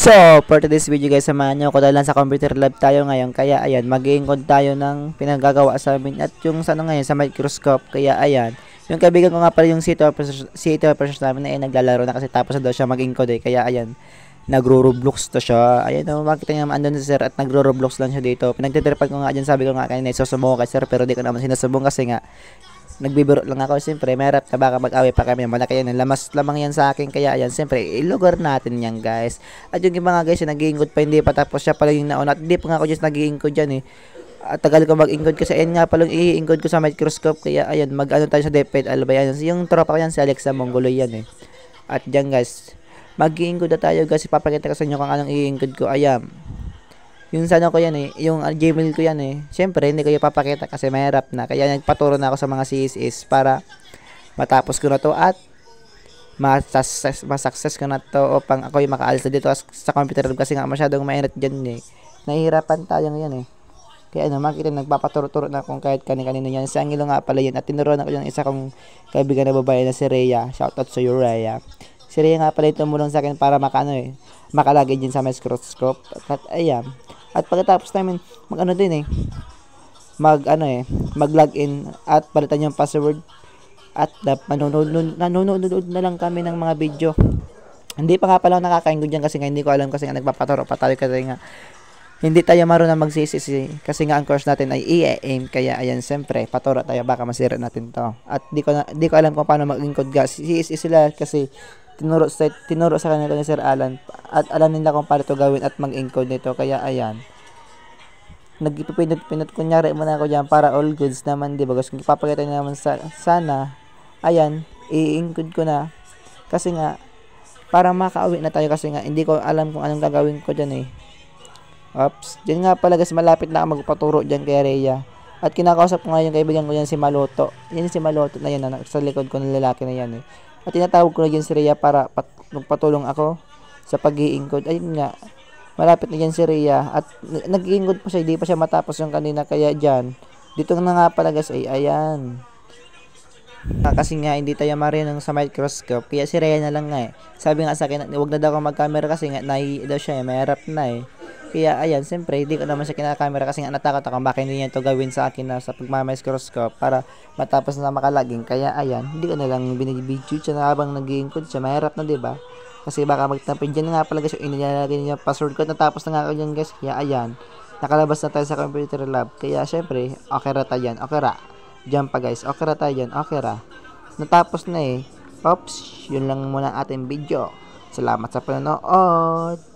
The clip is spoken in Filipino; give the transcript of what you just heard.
So, for today's video guys, samahan nyo ko dahil sa computer lab tayo ngayon. Kaya ayan, mag-i-encode tayo ng pinagagawa sa amin at yung sa ano ngayon, sa microscope. Kaya ayan, yung kaibigan ko nga pala yung C2 operators namin ay naglalaro na kasi tapos na daw siya mag-encode Kaya ayan, nagro-roblox to siya. Ayan, makita niyo naman andun si sir at nagro-roblox lang siya dito. Pinagtitripan ko nga dyan, sabi ko nga kanina, susubong ko kay sir pero di ko naman sinasubong kasi nga nagbibiro lang ako. Siyempre may harap na baka mag-away pa kami, malaki yan, lamas lamang yan sa akin. Kaya ayan, siyempre ilugar natin yan guys. At yung iba nga guys, yung nag-iingod pa hindi pa tapos siya pala yung nauna at hindi pa nga ako just nag-iingod dyan at tagal ko mag-ingod kasi ayan nga palang i-ingod ko sa microscope. Kaya ayan, mag-ano tayo sa DepEd Albay. Yung tropa ko yan si Alexa Mongoloy yan At dyan guys, mag-iingod na tayo guys. Ipapakita ko sa inyo kung anong i-ingod ko. Ayan, yung sana ko yan yung Gmail ko yan Siyempre, hindi ko ipapakita kasi mahirap na. Kaya nagpaturo na ako sa mga CSS para matapos ko na to at ma-success ko na to upang ako yung makaalis na dito sa computer kasi nga masyadong mainit dyan Nahihirapan tayo ngayon Kaya makita nagpapaturo-turo na kung kahit kanino yan. Sa Angelo nga pala yun at tinuruan ako yung isa kong kaibigan na babae na si Rhea. Shoutout sa iyo, Rhea. Si Rhea nga pala yung tumulong sa akin para makalagay din sa microscope. At ayan. At pagkatapos namin mag-ano din mag-login at palitan yung password at nanonood na lang kami ng mga video. Hindi pa nga pala nakakaingod dyan kasi nga hindi ko alam kasi nga nagpapaturo pa tayo kasi nga hindi tayo marunong mag-CSS kasi nga ang course natin ay EAM. Kaya ayan, siyempre paturo tayo baka masira natin to. At di ko alam kung paano mag-encode CSS sila kasi tinuro sa kanila ni Sir Alan at alam nila kung paano ito gawin at mag-encode nito. Kaya ayan, nagpipinot kunyari muna ako dyan para all goods naman, di ba? Kung ipapakita nyo naman sana ayan, i-encode ko na kasi nga para makauwi na tayo kasi nga hindi ko alam kung anong gagawin ko dyan Oops, dyan nga pala guys, malapit na ako magpaturo dyan kay Rhea. At kinakausap ko nga yung kaibigan ko yan si Maloto. Yan si Maloto na yan sa likod ko ng lalaki na yan At tinatawag ko na dyan si Rhea para magpatulong ako sa pag-i-encode. Ayun nga, malapit na dyan si Rhea. At nag-i-encode pa siya, hindi pa siya matapos yung kanina. Kaya dyan, dito na nga pala guys ayan. Kasi nga hindi tayo marunong sa microscope. Kaya si Rhea na lang nga Sabi nga sa akin, huwag na daw ako mag-camera kasi nga daw siya mahirap na Kaya ayan, siyempre hindi ko naman siya kinakamera kasi nga natakot ako baka hindi niya ito gawin sa akin na sa pagmamicroscope para matapos na makalaging. Kaya ayan, hindi ko na lang binibidyo siya na habang nag-i-encode siya. Mahirap na, diba? Kasi baka magtampin dyan nga pala guys yung inilalagay niya password ko. Natapos na nga ako dyan guys. Kaya ayan, nakalabas na tayo sa computer lab. Kaya syempre, okay ra tayo dyan. Okay ra. Diyan pa guys, okay ra tayo dyan. Okay ra. Natapos na Oops, yun lang muna ating video. Salamat sa panonood.